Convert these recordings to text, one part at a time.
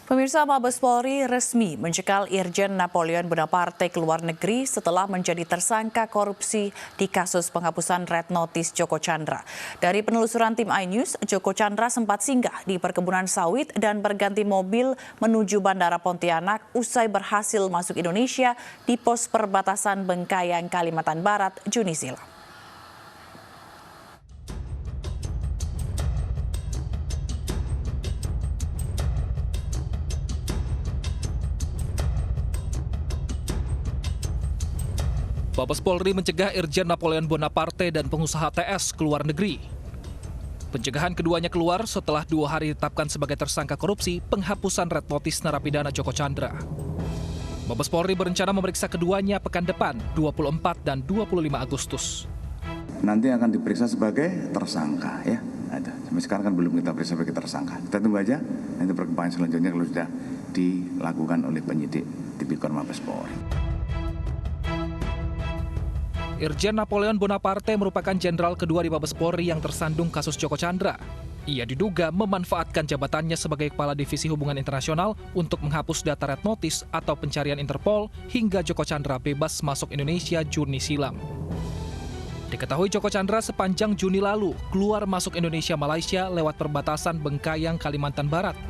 Pemirsa, Mabes Polri resmi mencekal Irjen Napoleon Bonaparte ke luar negeri setelah menjadi tersangka korupsi di kasus penghapusan Red Notice Joko Chandra. Dari penelusuran tim iNews, Joko Chandra sempat singgah di perkebunan sawit dan berganti mobil menuju Bandara Pontianak usai berhasil masuk Indonesia di pos perbatasan Bengkayang, Kalimantan Barat, Juni silam. Mabes Polri mencegah Irjen Napoleon Bonaparte dan pengusaha TS keluar negeri. Pencegahan keduanya keluar setelah 2 hari ditetapkan sebagai tersangka korupsi penghapusan Red Notice narapidana Joko Chandra. Mabes Polri berencana memeriksa keduanya pekan depan 24 dan 25 Agustus. Nanti akan diperiksa sebagai tersangka ya. Sampai sekarang kan belum kita periksa sebagai tersangka. Kita tunggu aja nanti perkembangan selanjutnya kalau sudah dilakukan oleh penyidik Tipikor Mabes Polri. Irjen Napoleon Bonaparte merupakan jenderal kedua di Mabes Polri yang tersandung kasus Joko Chandra. Ia diduga memanfaatkan jabatannya sebagai Kepala Divisi Hubungan Internasional untuk menghapus data Red Notice atau pencarian Interpol hingga Joko Chandra bebas masuk Indonesia Juni silam. Diketahui Joko Chandra sepanjang Juni lalu keluar masuk Indonesia Malaysia lewat perbatasan Bengkayang, Kalimantan Barat.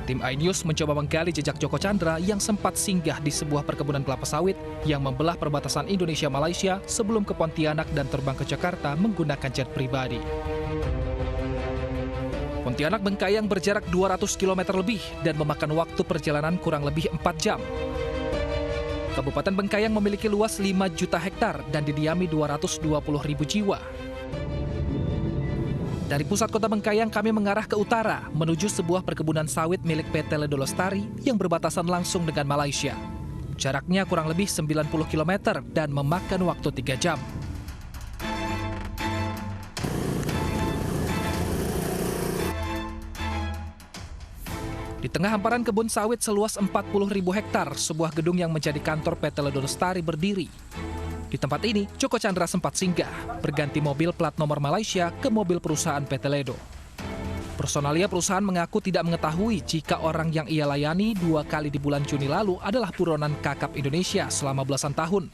Tim iNews mencoba menggali jejak Joko Chandra yang sempat singgah di sebuah perkebunan kelapa sawit yang membelah perbatasan Indonesia-Malaysia sebelum ke Pontianak dan terbang ke Jakarta menggunakan jet pribadi. Pontianak Bengkayang berjarak 200 km lebih dan memakan waktu perjalanan kurang lebih 4 jam. Kabupaten Bengkayang memiliki luas 5 juta hektar dan didiami 220.000 jiwa. Dari pusat kota Bengkayang kami mengarah ke utara menuju sebuah perkebunan sawit milik PT Ledo Lestari yang berbatasan langsung dengan Malaysia. Jaraknya kurang lebih 90 km dan memakan waktu 3 jam. Di tengah hamparan kebun sawit seluas 40.000 hektar, sebuah gedung yang menjadi kantor PT Ledo Lestari berdiri. Di tempat ini, Joko Chandra sempat singgah, berganti mobil plat nomor Malaysia ke mobil perusahaan PT Ledo. Personalia perusahaan mengaku tidak mengetahui jika orang yang ia layani 2 kali di bulan Juni lalu adalah buronan Kakap Indonesia selama belasan tahun.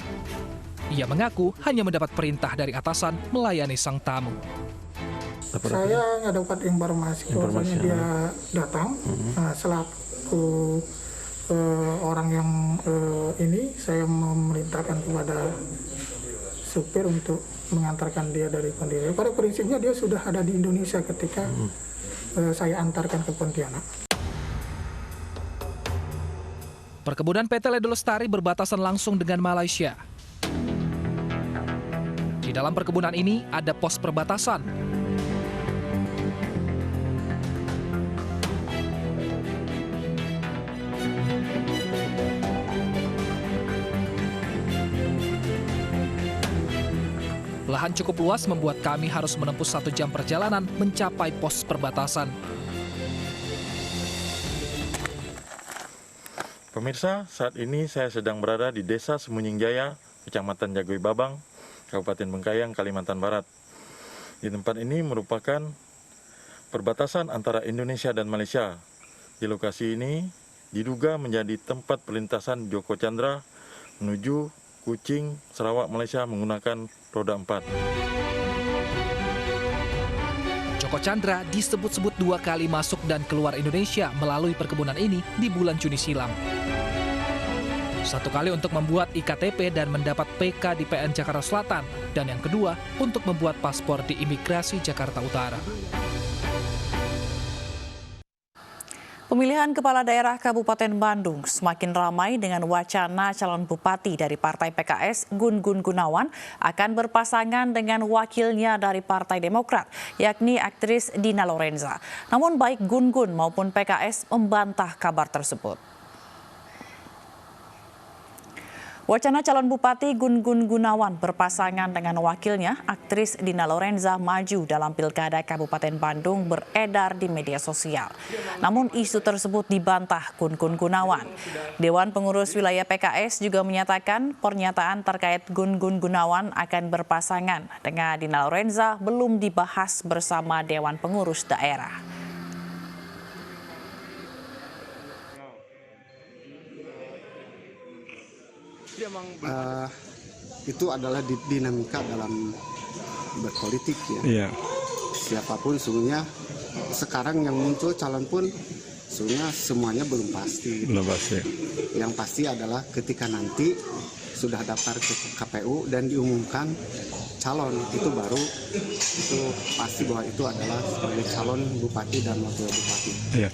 Ia mengaku hanya mendapat perintah dari atasan melayani sang tamu. Saya nggak dapat informasi bahwasanya dia datang selaku orang yang ini saya memerintahkan kepada supir untuk mengantarkan dia dari Pontianak. Pada prinsipnya dia sudah ada di Indonesia ketika saya antarkan ke Pontianak. Perkebunan PT Ledo Lestari berbatasan langsung dengan Malaysia. Di dalam perkebunan ini ada pos perbatasan. Lahan cukup luas membuat kami harus menempuh 1 jam perjalanan mencapai pos perbatasan. Pemirsa, saat ini saya sedang berada di Desa Semunying Jaya, Kecamatan Jagoi Babang, Kabupaten Bengkayang, Kalimantan Barat. Di tempat ini merupakan perbatasan antara Indonesia dan Malaysia. Di lokasi ini diduga menjadi tempat perlintasan Joko Chandra menuju Kuching, Sarawak, Malaysia menggunakan roda 4. Joko Chandra disebut-sebut 2 kali masuk dan keluar Indonesia melalui perkebunan ini di bulan Juni silam. 1 kali untuk membuat IKTP dan mendapat PK di PN Jakarta Selatan, dan yang kedua untuk membuat paspor di Imigrasi Jakarta Utara. Pemilihan Kepala Daerah Kabupaten Bandung semakin ramai dengan wacana calon bupati dari Partai PKS Gun Gun Gunawan akan berpasangan dengan wakilnya dari Partai Demokrat, yakni aktris Dina Lorenza. Namun baik Gun Gun maupun PKS membantah kabar tersebut. Wacana calon bupati Gun Gun Gunawan berpasangan dengan wakilnya, aktris Dina Lorenza, maju dalam Pilkada Kabupaten Bandung beredar di media sosial. Namun isu tersebut dibantah Gun Gun Gunawan. Dewan Pengurus Wilayah PKS juga menyatakan pernyataan terkait Gun Gun Gunawan akan berpasangan dengan Dina Lorenza belum dibahas bersama Dewan Pengurus Daerah. Itu adalah dinamika dalam berpolitik ya. Iya. Siapapun sungguhnya sekarang yang muncul calon pun sungguhnya semuanya belum pasti. Belum pasti. Yang pasti adalah ketika nanti sudah daftar ke KPU dan diumumkan calon, itu baru itu pasti bahwa itu adalah sebagai calon bupati dan wakil bupati. Iya.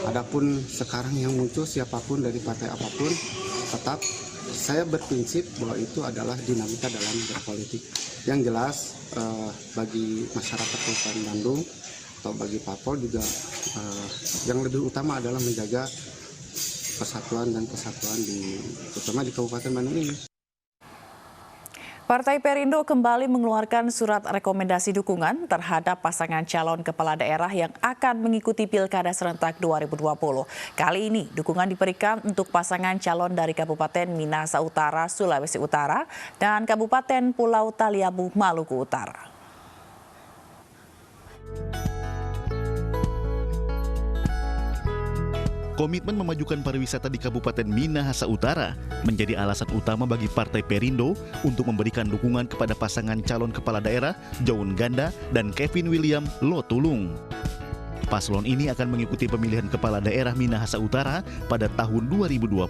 Adapun sekarang yang muncul siapapun dari partai apapun, tetap saya berprinsip bahwa itu adalah dinamika dalam berpolitik. Yang jelas bagi masyarakat Kabupaten Bandung atau bagi parpol juga yang lebih utama adalah menjaga persatuan dan kesatuan terutama di Kabupaten Bandung ini. Partai Perindo kembali mengeluarkan surat rekomendasi dukungan terhadap pasangan calon kepala daerah yang akan mengikuti Pilkada serentak 2020. Kali ini dukungan diberikan untuk pasangan calon dari Kabupaten Minahasa Utara, Sulawesi Utara, dan Kabupaten Pulau Taliabu, Maluku Utara. Komitmen memajukan pariwisata di Kabupaten Minahasa Utara menjadi alasan utama bagi Partai Perindo untuk memberikan dukungan kepada pasangan calon kepala daerah Jaun Ganda dan Kevin William Lotulung. Paslon ini akan mengikuti pemilihan kepala daerah Minahasa Utara pada tahun 2020.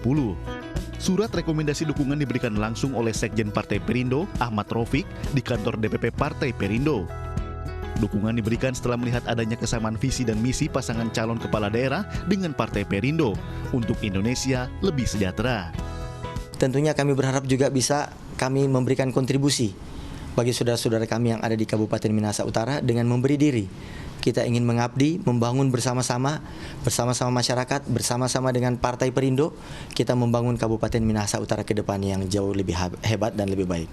Surat rekomendasi dukungan diberikan langsung oleh Sekjen Partai Perindo, Ahmad Raufik, di kantor DPP Partai Perindo. Dukungan diberikan setelah melihat adanya kesamaan visi dan misi pasangan calon kepala daerah dengan Partai Perindo untuk Indonesia lebih sejahtera. Tentunya kami berharap juga bisa kami memberikan kontribusi bagi saudara-saudara kami yang ada di Kabupaten Minahasa Utara dengan memberi diri. Kita ingin mengabdi, membangun bersama-sama masyarakat, bersama-sama dengan Partai Perindo, kita membangun Kabupaten Minahasa Utara ke depan yang jauh lebih hebat dan lebih baik.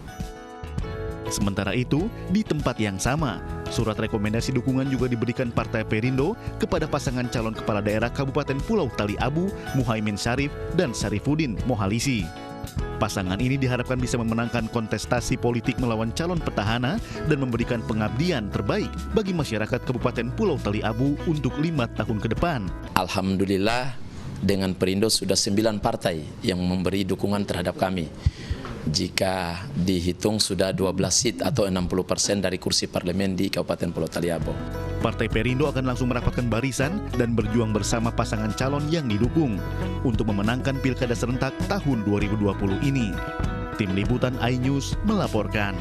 Sementara itu, di tempat yang sama, surat rekomendasi dukungan juga diberikan Partai Perindo kepada pasangan calon kepala daerah Kabupaten Pulau Taliabu, Muhaimin Syarif dan Syarifuddin Mohalisi. Pasangan ini diharapkan bisa memenangkan kontestasi politik melawan calon petahana dan memberikan pengabdian terbaik bagi masyarakat Kabupaten Pulau Taliabu untuk 5 tahun ke depan. Alhamdulillah, dengan Perindo sudah 9 partai yang memberi dukungan terhadap kami. Jika dihitung sudah 12 seat atau 60% dari kursi parlemen di Kabupaten Pulau Taliabu. Partai Perindo akan langsung merapatkan barisan dan berjuang bersama pasangan calon yang didukung untuk memenangkan Pilkada serentak tahun 2020 ini. Tim Liputan iNews melaporkan.